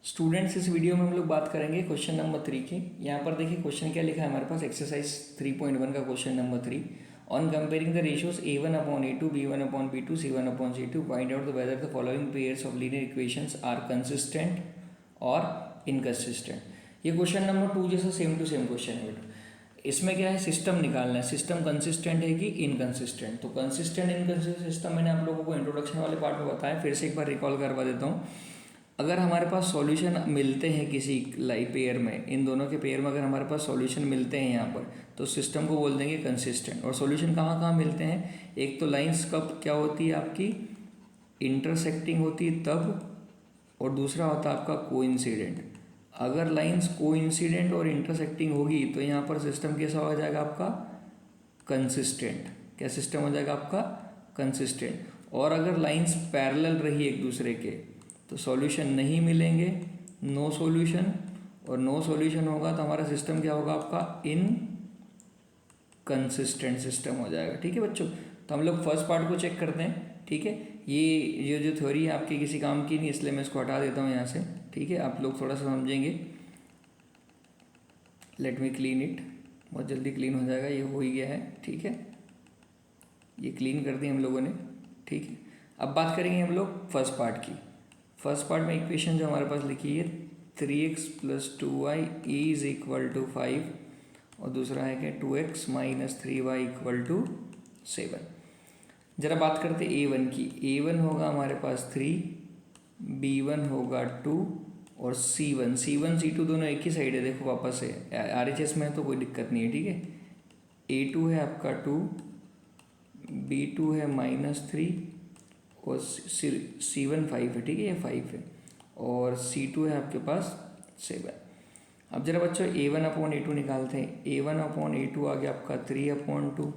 Students, इस video में हम लोग बात करेंगे क्वेश्चन नंबर 3 की। यहाँ पर देखिए क्वेश्चन क्या लिखा है हमारे पास, एक्सरसाइज 3.1 का question number 3। On comparing the ratios a1/a2, b1/b2, c1/c2, find out whether the following pairs of linear equations are consistent और इनकंसिस्टेंट। ये क्वेश्चन नंबर 2 जैसा सेम टू सेम क्वेश्चन है बेटा। इसमें क्या है, सिस्टम निकालना है, सिस्टम कंसिस्टेंट है कि इनकंसिस्टेंट। तो कंसिस्टेंट इनकंसिस्टेंट सिस्टम मैंने आप लोगों को इंट्रोडक्शन वाले पार्ट में बताया, फिर से एक बार रिकॉल करवा देता हूँ। अगर हमारे पास सॉल्यूशन मिलते हैं किसी पेयर में, इन दोनों के पेयर में अगर हमारे पास सॉल्यूशन मिलते हैं यहाँ पर, तो सिस्टम को बोल देंगे कंसिस्टेंट। और सॉल्यूशन कहाँ कहाँ मिलते हैं, एक तो लाइंस कब क्या होती है आपकी, इंटरसेक्टिंग होती है तब, और दूसरा होता है आपका कोइंसिडेंट। अगर लाइंस कोइंसिडेंट और इंटरसेक्टिंग होगी तो यहाँ पर सिस्टम कैसा हो जाएगा आपका, कंसिस्टेंट। क्या सिस्टम हो जाएगा आपका, कंसिस्टेंट। और अगर लाइंस पैरेलल रही एक दूसरे के तो सॉल्यूशन नहीं मिलेंगे, नो सॉल्यूशन। और नो सॉल्यूशन होगा तो हमारा सिस्टम क्या होगा आपका, इनकंसिस्टेंट सिस्टम हो जाएगा। ठीक है बच्चों, तो हम लोग फर्स्ट पार्ट को चेक करते हैं। ठीक है, ये जो थ्योरी है आपकी किसी काम की नहीं, इसलिए मैं इसको हटा देता हूँ यहाँ से। ठीक है, आप लोग थोड़ा सा समझेंगे। लेट मी क्लीन इट, बहुत जल्दी क्लीन हो जाएगा, ये हो ही गया है। ठीक है, ये क्लीन कर दी हम लोगों ने। ठीक है, अब बात करेंगे हम लोग फर्स्ट पार्ट की। फर्स्ट पार्ट में इक्वेशन जो हमारे पास लिखी है 3x + 2y is equal to 5, और दूसरा है क्या 2x - 3y = 7। जरा बात करते a1 की। a1 होगा हमारे पास 3, b1 होगा 2 और c1 c2 दोनों एक ही साइड है। देखो वापस से RHS में है तो कोई दिक्कत नहीं है। ठीक है, a2 है आपका 2, b2 है -3 और c1 5 है। ठीक है, ये 5 है, और c2 है आपके पास 7। अब जरा बच्चों a1/a2 निकालते हैं। a1/a2 आ गया आपका 3/2,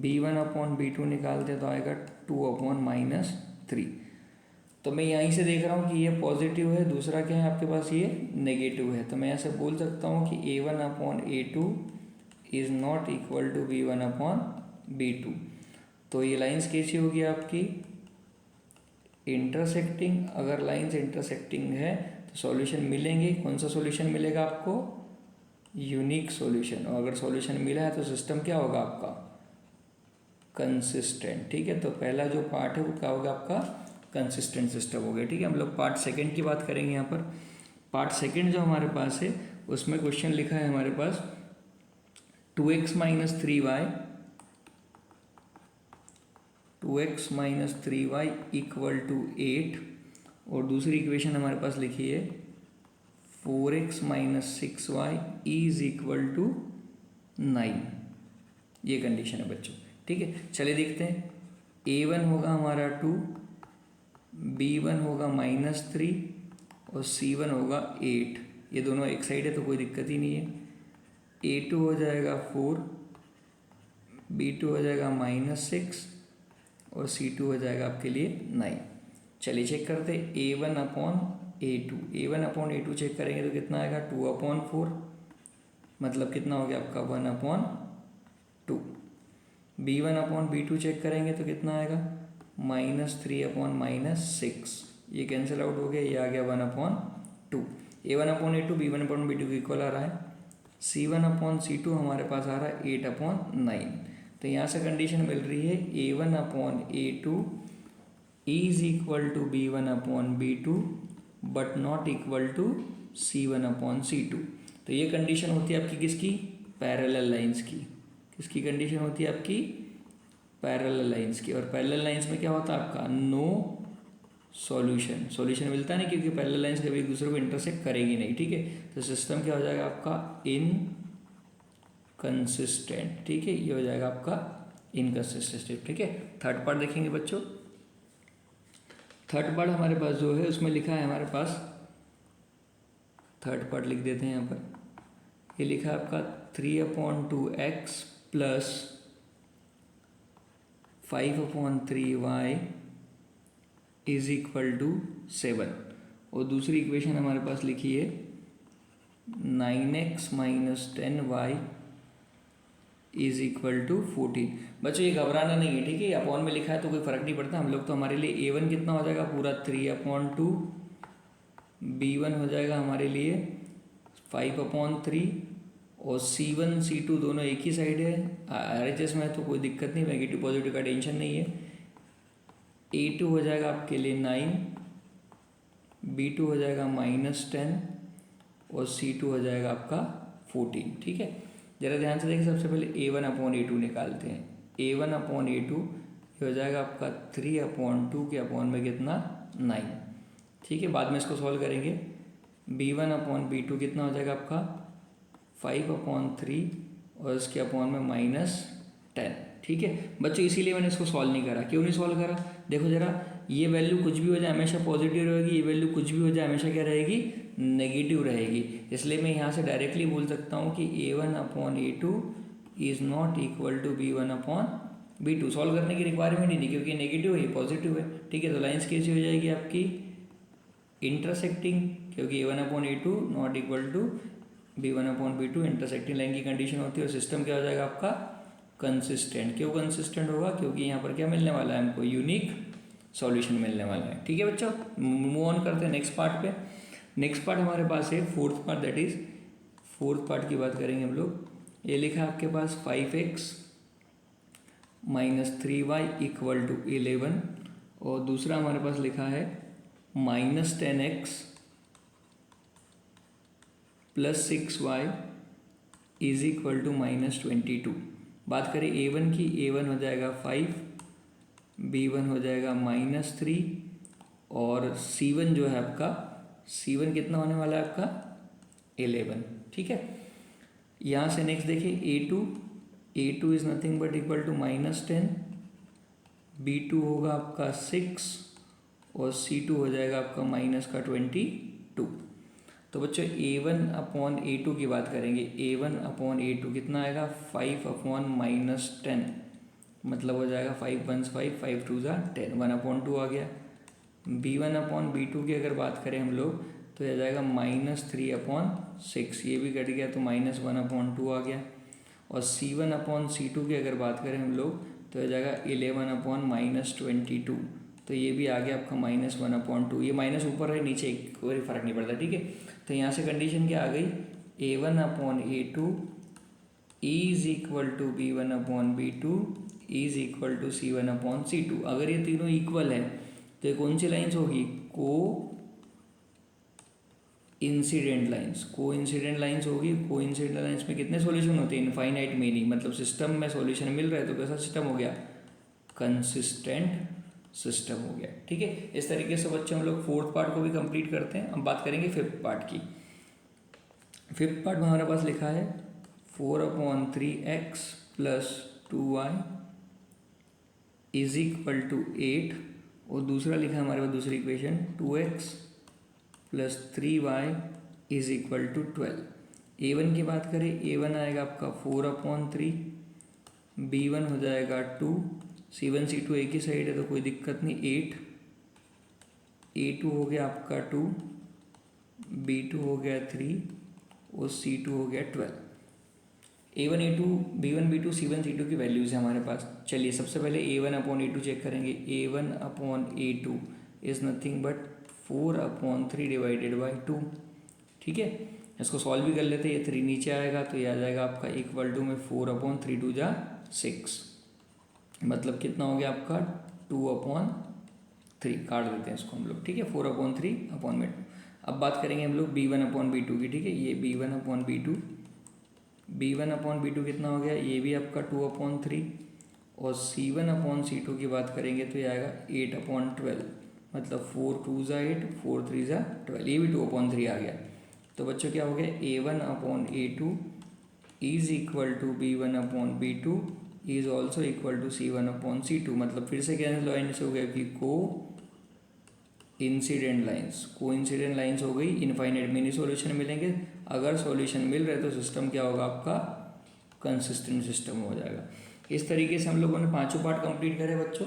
b1/b2 निकालते हैं तो आएगा 2/-3। तो मैं यहीं से देख रहा हूँ कि ये पॉजिटिव है, दूसरा क्या है आपके पास, ये नेगेटिव है। तो मैं ऐसे बोल सकता हूँ कि a1/a2 is not equal to b1/b2। तो ये लाइंस कैसी होगी आपकी, इंटरसेक्टिंग। अगर लाइंस इंटरसेक्टिंग है तो सॉल्यूशन मिलेंगे। कौन सा सॉल्यूशन मिलेगा आपको, यूनिक सॉल्यूशन। और अगर सॉल्यूशन मिला है तो सिस्टम क्या होगा आपका, कंसिस्टेंट। ठीक है, तो पहला जो पार्ट है वो क्या होगा आपका, कंसिस्टेंट सिस्टम हो गया। ठीक है, हम लोग पार्ट सेकंड की बात करेंगे। यहाँ पर पार्ट सेकंड जो हमारे पास है उसमें क्वेश्चन लिखा है हमारे पास 2x - 3y = 8, और दूसरी इक्वेशन हमारे पास लिखी है 4x - 6y = 9। ये कंडीशन है बच्चों। ठीक है, चलिए देखते हैं। a1 होगा हमारा 2, b1 होगा -3 और c1 होगा 8। ये दोनों एक साइड है तो कोई दिक्कत ही नहीं है। a2 हो जाएगा 4, b2 हो जाएगा -6 और c2 हो जाएगा आपके लिए 9। चलिए चेक करते हैं a1/a2 चेक करेंगे तो कितना आएगा 2/4, मतलब कितना हो गया आपका 1/2। b1/b2 चेक करेंगे तो कितना आएगा -3/6। ये कैंसिल आउट हो गया, ये आ गया 1/2। a1/a2 b1/b2 के इक्वल आ रहा है। c1/c2 हमारे पास आ रहा है 8/9। तो यहाँ से कंडीशन मिल रही है a1/a2 is equal to b1/b2 but not equal to c1/c2। तो ये कंडीशन होती है आपकी किसकी, पैरेलल लाइंस की। किसकी कंडीशन होती है आपकी, पैरेलल लाइंस की। और पैरेलल लाइंस में क्या होता है आपका, नो सॉल्यूशन। सॉल्यूशन मिलता नहीं क्योंकि पैरेलल लाइंस कभी एक दूसरे को इंटरसेक्ट करेगी नहीं। ठीक है, तो सिस्टम क्या हो जाएगा आपका, इनकंसिस्टेंट। ठीक है, ये हो जाएगा आपका इनकंसिस्टेंट। ठीक है, थर्ड पार्ट देखेंगे बच्चों। थर्ड पार्ट हमारे पास जो है उसमें लिखा है हमारे पास, थर्ड पार्ट लिख देते हैं यहाँ पर। ये लिखा है आपका 3/2x + 5/3y = 7। और दूसरी इक्वेशन हमारे पास लिखी है 9x - 10y = 14। बच्चों ये घबराना नहीं है। ठीक है, अपॉन में लिखा है तो कोई फ़र्क नहीं पड़ता। हम लोग तो हमारे लिए a1 कितना हो जाएगा पूरा 3/2, B1 हो जाएगा हमारे लिए 5/3 और C1 C2 दोनों एक ही साइड है, RHS में है तो कोई दिक्कत नहीं, नेगेटिव पॉजिटिव का टेंशन नहीं है। A2 हो जाएगा आपके लिए 9, B2 हो जाएगा -10 और C2 हो जाएगा आपका 14। ठीक है, ज़रा ध्यान से देखिए, सबसे पहले A1/A2 निकालते हैं। A1/A2 ये हो जाएगा आपका 3/2 के अपॉन में कितना 9। ठीक है, बाद में इसको सॉल्व करेंगे। B1/B2 कितना हो जाएगा आपका 5/3 और इसके अपॉन में -10। ठीक है बच्चों, इसीलिए मैंने इसको सॉल्व नहीं करा। क्यों नहीं सॉल्व करा, देखो ज़रा, ये वैल्यू कुछ भी हो जाए हमेशा पॉजिटिव रहेगी, ये वैल्यू कुछ भी हो जाए हमेशा क्या रहेगी, नेगेटिव रहेगी। इसलिए मैं यहाँ से डायरेक्टली बोल सकता हूँ कि A1/A2 is not equal to B1/B2। Solve करने की रिक्वायरमेंट ही नहीं, क्योंकि नेगेटिव है, पॉजिटिव है। ठीक है, तो लाइन्स कैसी हो जाएगी आपकी इंटरसेक्टिंग, क्योंकि A1/A2 not equal to B1/B2 intersecting line की कंडीशन होती है। और सिस्टम क्या हो जाएगा आपका कंसिस्टेंट। क्यों कंसिस्टेंट होगा, क्योंकि यहाँ पर क्या मिलने वाला है हमको, यूनिक सॉल्यूशन मिलने वाला है। ठीक है बच्चों, मूव ऑन करते हैं नेक्स्ट पार्ट पे। नेक्स्ट पार्ट हमारे पास है fourth part, that is fourth part की बात करेंगे हम लोग। ये लिखा है आपके पास 5x - 3y = 11 और दूसरा हमारे पास लिखा है -10x + 6y = -22। बात करें A1 की, A1 हो जाएगा 5, B1 हो जाएगा -3 और C1 जो है आपका, C1 कितना होने वाला है आपका 11। ठीक है, यहाँ से नेक्स्ट देखिए A2 is nothing but equal to -10, B2 होगा आपका 6 और C2 हो जाएगा आपका -22। तो बच्चों A1/A2 की बात करेंगे। A1/A2 कितना आएगा 5/-10, मतलब हो जाएगा 5 1 5 5 2 10, 1/2 आ गया। B1/B2 की अगर बात करें हम लोग तो यह जाएगा -3/6, ये भी कट गया तो -1/2 आ गया। और C1/C2 की अगर बात करें हम लोग तो यह जाएगा 11/-22, तो ये भी आ गया आपका -1/2। ये माइनस ऊपर है नीचे कोई फर्क नहीं पड़ता। ठीक है, तो यहाँ से कंडीशन क्या आ गई, A1/A2 is equal to B1/B2 is equal to C1/C2। अगर ये तीनों इक्वल है तो ये कौन सी लाइन्स होगी, कोइंसिडेंट लाइन्स होगी। कोइंसिडेंट लाइन्स में कितने सॉल्यूशन होते हैं, इनफाइनाइट मेनी, मतलब सिस्टम में सॉल्यूशन मिल रहा है तो कैसा सिस्टम हो गया, कंसिस्टेंट सिस्टम हो गया। ठीक है, इस तरीके से बच्चे हम लोग फोर्थ पार्ट को भी कंप्लीट करते हैं। अब बात करेंगे फिफ्थ पार्ट की। फिफ्थ पार्ट में हमारे पास लिखा है 4/3x + 2y = 8 और दूसरा लिखा है हमारे पास दूसरी इक्वेशन 2x + 3y = 12। A1 की बात करें, A1 आएगा आपका 4/3, B1 हो जाएगा 2, C1 C2 एक ही साइड है तो कोई दिक्कत नहीं, 8, A2 हो गया आपका 2, B2 हो गया 3 और C2 हो गया 12। A1 A2 B1 B2 C1 C2 की वैल्यूज़ है हमारे पास। चलिए सबसे पहले A1/A2 चेक करेंगे। A1/A2 is nothing but 4/3/2। ठीक है, इसको सॉल्व भी कर लेते हैं। ये 3 नीचे आएगा तो ये आ जाएगा आपका इक्वल टू में 4/3 2 जा 6, मतलब कितना हो गया आपका 2/3। काट देते हैं इसको हम लोग। ठीक है, 4/3/2। अब बात करेंगे हम लोग B1/B2 की। ठीक है, ये B1/B2 कितना हो गया, ये भी आपका 2/3 और C1/C2 की बात करेंगे तो ये आएगा 8/12, मतलब 4 2 जा 8 4 3 जा 12, ये भी 2/3 आ गया। तो बच्चों क्या हो गया, A1/A2 is equal to B1/B2 is also equal to C1/C2, मतलब फिर से कैंसिल लाइन से हो गया कि कोइंसिडेंट लाइन्स हो गई। इनफाइनाइट मिनी सॉल्यूशन मिलेंगे। अगर सॉल्यूशन मिल रहे तो सिस्टम क्या होगा आपका, कंसिस्टेंट सिस्टम हो जाएगा। इस तरीके से हम लोगों ने पांचों पार्ट कंप्लीट करे बच्चों।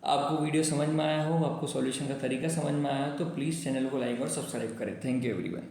आपको वीडियो समझ में आया हो, आपको सॉल्यूशन का तरीका समझ में आया हो तो प्लीज़ चैनल को लाइक और सब्सक्राइब करें। Thank you everyone.